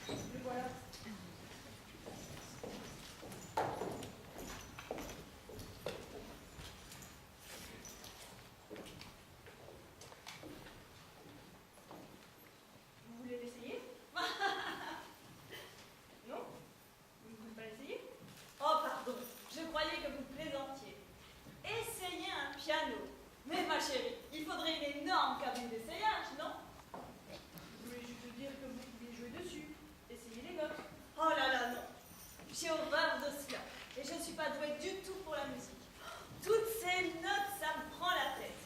Le voilà. Vous voulez l'essayer? Non? Vous ne voulez pas l'essayer? Oh, pardon, je croyais que vous plaisantiez. Essayez un piano. Mais ma chérie, il faudrait une énorme cabine d'essayage, non? Je voulais juste dire que vous pouviez jouer dessus. Essayez les notes. Oh là là, non. J'ai horreur de cela. Et je ne suis pas douée du tout pour la musique. Toutes ces notes, ça me prend la tête.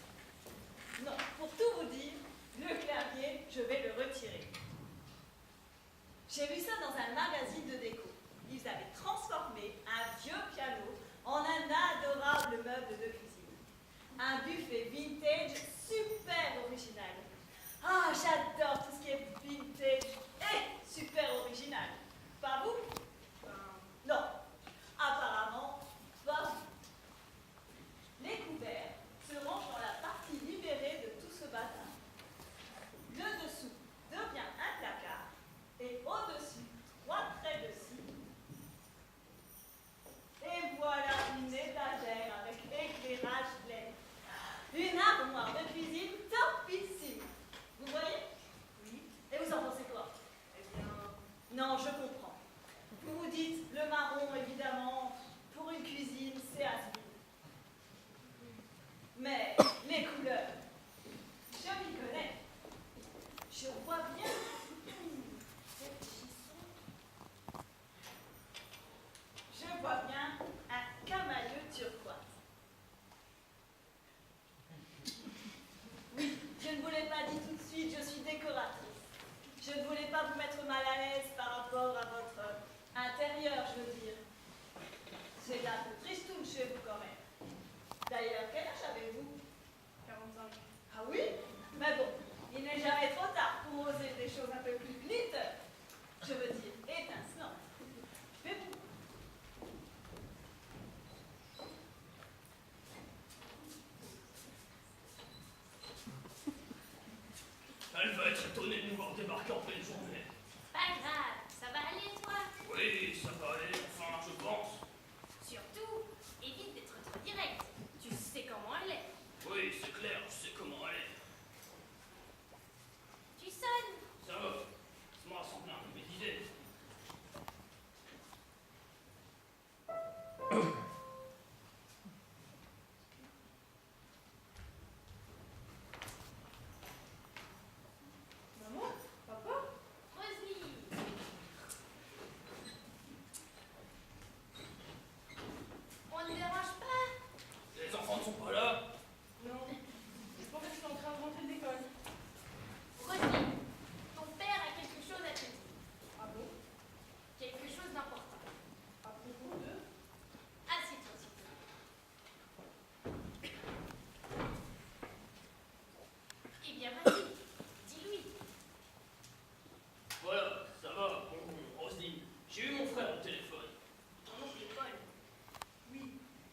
Non, pour tout vous dire, le clavier, je vais le retirer. J'ai vu ça dans un magazine de déco. Ils avaient transformé un vieux piano en un adorable meuble de cuisine. Un buffet vintage super original. Ah, j'adore tout ce qui est vintage et super original. Pas vous? Non, apparemment, pas vous. Les couverts se rangent dans la partie libérée de tout ce bazar. Le dessous devient un placard et au-dessus, 3 traits de cire. Et voilà une étagère avec éclairage LED. Une armoire de cuisine topissime. Vous voyez? Oui. Et vous en pensez quoi? Eh bien, Non, je comprends. Vous vous dites, le marron, évidemment, pour une cuisine, c'est has-been. Mais les couleurs, je m'y connais. Je vois bien je vois bien un camailleux turquoise. Oui, je ne vous l'ai pas dit tout de suite, je suis décoratrice. Je ne voulais pas vous mettre mal à l'aise par rapport à votre intérieur, je veux dire. C'est un peu tristoun chez vous quand même. D'ailleurs, quel âge avez-vous? 45. Ah oui? Mais bon, il n'est jamais trop tard pour oser des choses un peu plus glitter. Je veux dire, étincelantes. Faites-vous. Elle va être étonnée de nous voir débarquer en pleine journée. Pas grave, ça va aller toi. Oui, ça va aller, enfin, je pense. Surtout, évite d'être trop direct. Tu sais comment elle est. Oui, c'est clair, je sais comment elle est. Tu sonnes. Ça va, laisse-moi assembler un peu mes idées. Maman? Papa? Roselyne. On ne dérange pas. Les enfants ne sont pas là. Non. Je pense qu'ils sont en train de rentrer de l'école. Roselyne, ton père a quelque chose à te dire. Ah bon? Quelque chose d'important. À propos de... Assieds-toi, s'il te plaît. Eh bien, vas-y, dis-lui. Voilà, ça va, bon, Roselyne. J'ai eu mon frère au téléphone. Ton oncle Paul. Oui.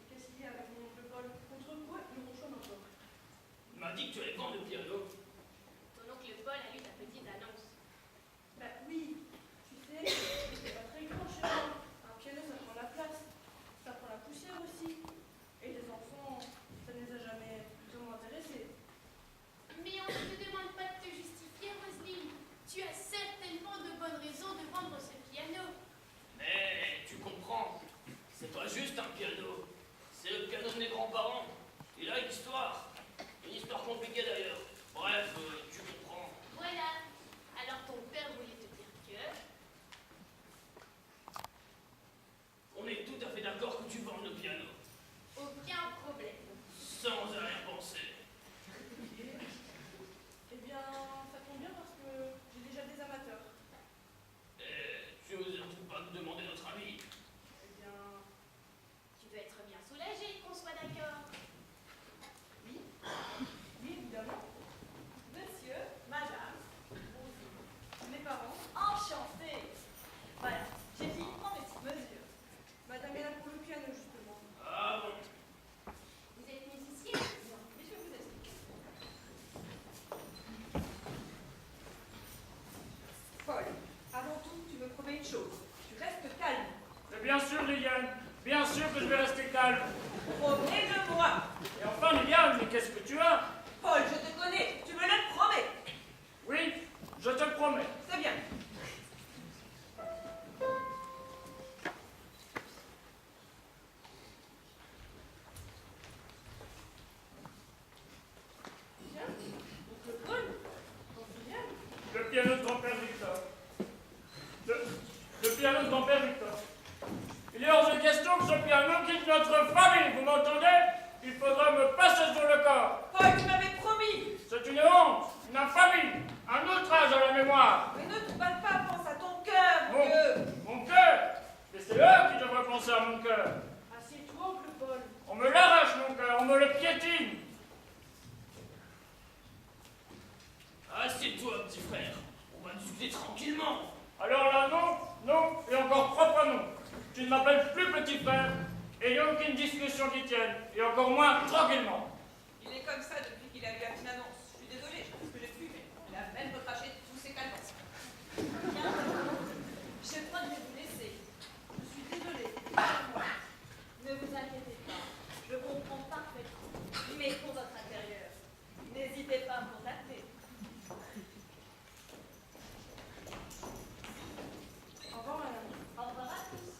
Qu'est-ce qu'il y a avec mon oncle Paul? Contre quoi il ronchonne encore? Il m'a dit que tu allais vendre le piano. Ton oncle Paul a lu ta petite annonce. Bah oui. Tu sais, c'est pas très grand chez moi. Un piano, ça prend la place. Ça prend la poussière aussi. Et les enfants, ça ne les a jamais vraiment intéressés. Mais on ne te demande pas de te justifier, Roselyne. Tu as certainement de bonnes raisons de vendre ce piano. Mais tu comprends, c'est pas juste un piano. C'est le piano de mes grands-parents. Il a une histoire. Une histoire compliquée d'ailleurs. que je vais rester calme. Provenez de moi. Et enfin, Liliane, mais qu'est-ce que tu as? Paul, je te connais. Tu me le promets. Oui, je te le promets. C'est bien. Bien. Oncle Paul, on se vient. Le piano de grand-père Victor. Le piano de grand-père Victor. Il est hors de question que ce piano quitte notre famille, vous m'entendez? Il faudra me passer sur le corps. Paul, tu m'avais promis. C'est une honte, une infamie, un outrage à la mémoire. Mais ne te balle pas, pense à ton cœur, mon Dieu. Mon cœur? Et c'est eux qui devraient penser à mon cœur. Assieds-toi, oncle Paul. On me l'arrache, mon cœur, on me le piétine. Assieds-toi, petit frère. On va discuter tranquillement. Alors là, non, non, et encore trois fois non. Tu ne m'appelles plus petit frère, et il n'y a aucune discussion qui tienne, et encore moins tranquillement. Il est comme ça depuis qu'il a vu une annonce. Je suis désolée, je sais ce que j'ai pu, mais il a même recraché tous ses calmances. Bien. Je crois que je vais vous laisser. Je suis désolée. Ne vous inquiétez pas, je comprends parfaitement. Mais pour votre intérieur, n'hésitez pas à me contacter. Au revoir, madame. Au revoir à tous.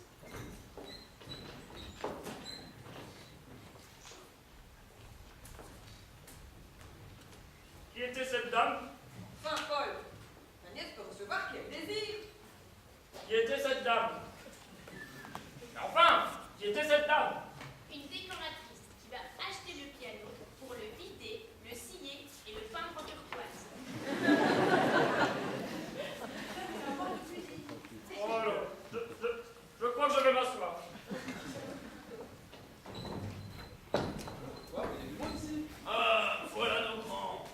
Qui était cette dame? Enfin, Paul, ma nièce peut recevoir quel désir. Qui était cette dame? Enfin, qui était cette dame? Une décoratrice qui va acheter le piano pour le vider, le scier et le peindre en turquoise. C'est un bord de fusil. Oh là, je crois que je vais m'asseoir. Quoi, il y a du monde ici? Ah, voilà nos grands.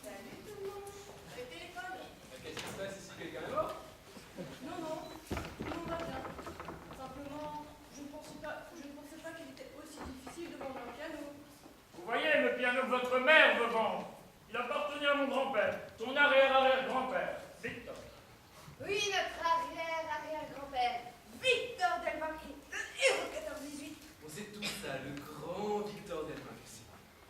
Salut tout le monde. Le téléphone. Qu'est-ce qui se passe ici? Quelqu'un est mort? Non, non, tout le monde va bien. Simplement, je ne pensais pas qu'il était aussi difficile de vendre un piano. Vous voyez le piano que votre mère veut vendre. Il appartenait à mon grand-père, ton arrière-arrière-grand-père, Victor. Oui, notre arrière-arrière-grand-père, Victor Delbacry, le héros 14-18. On sait tout ça, le grand Victor Delbacry.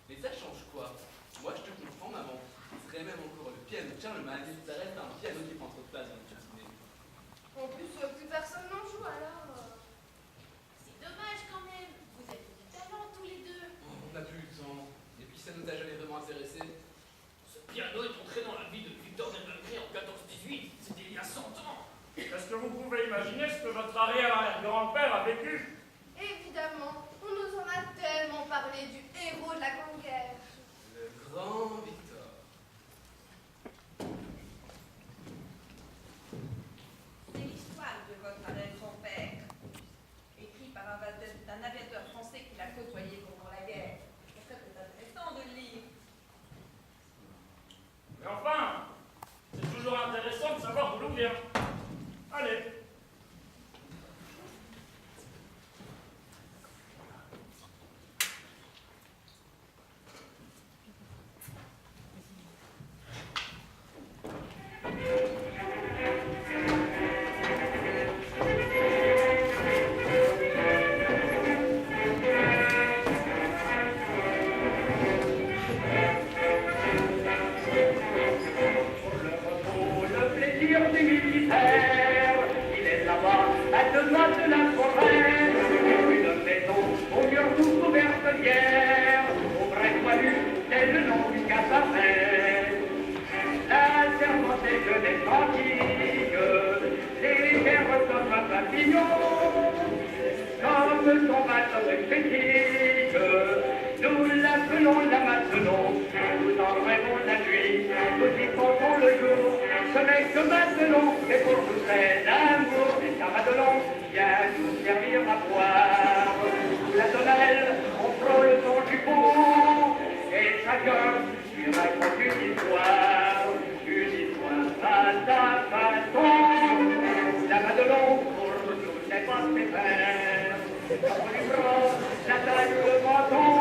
Mais ça change quoi? Moi, je te comprends, maman. Ce serait même encore le piano de Charlemagne. Ça reste un piano qui prend trop de place dans le cuisinier. En plus, plus personne n'en joue alors. C'est dommage quand même. Vous avez du talent tous les deux. Oh, on n'a plus eu le temps. Et puis, ça nous a jamais vraiment intéressés. Ce piano est entré dans la vie de Victor Delbacry en 14-18. C'était il y a 100 ans. Est-ce que vous pouvez imaginer ce que votre arrière-arrière-grand-père a vécu? Évidemment, on nous en a tellement parlé du héros de la Grande Guerre. Le grand Victor. C'est l'histoire de votre arrière-grand-père, écrit par un aviateur français qui l'a côtoyé pendant la guerre. Ce serait peut-être intéressant de le lire. Mais enfin, c'est toujours intéressant de savoir d'où l'on vient. Allez. Le plaisir du militaire, il est là-bas, à 2 pas de la forêt. Une maison au mur tout couvert de bière, au vrai poilu, c'est le nom du cabaret. La servante est jeune et tranquille, légère comme un papillon, comme son bateau de critique. Nous l'appelons la Madelon, nous en rêvons la nuit, nous y pensons le jour. Ce n'est que Madelon, et pour nous c'est l'amour. Et car Madelon vient nous servir à boire. Sous la tonnelle, on frôle son jupon, et chacun lui raconte une histoire à sa façon. La Madelon, pour nous, n'est pas ses frères. Quand on lui prend la taille, le menton,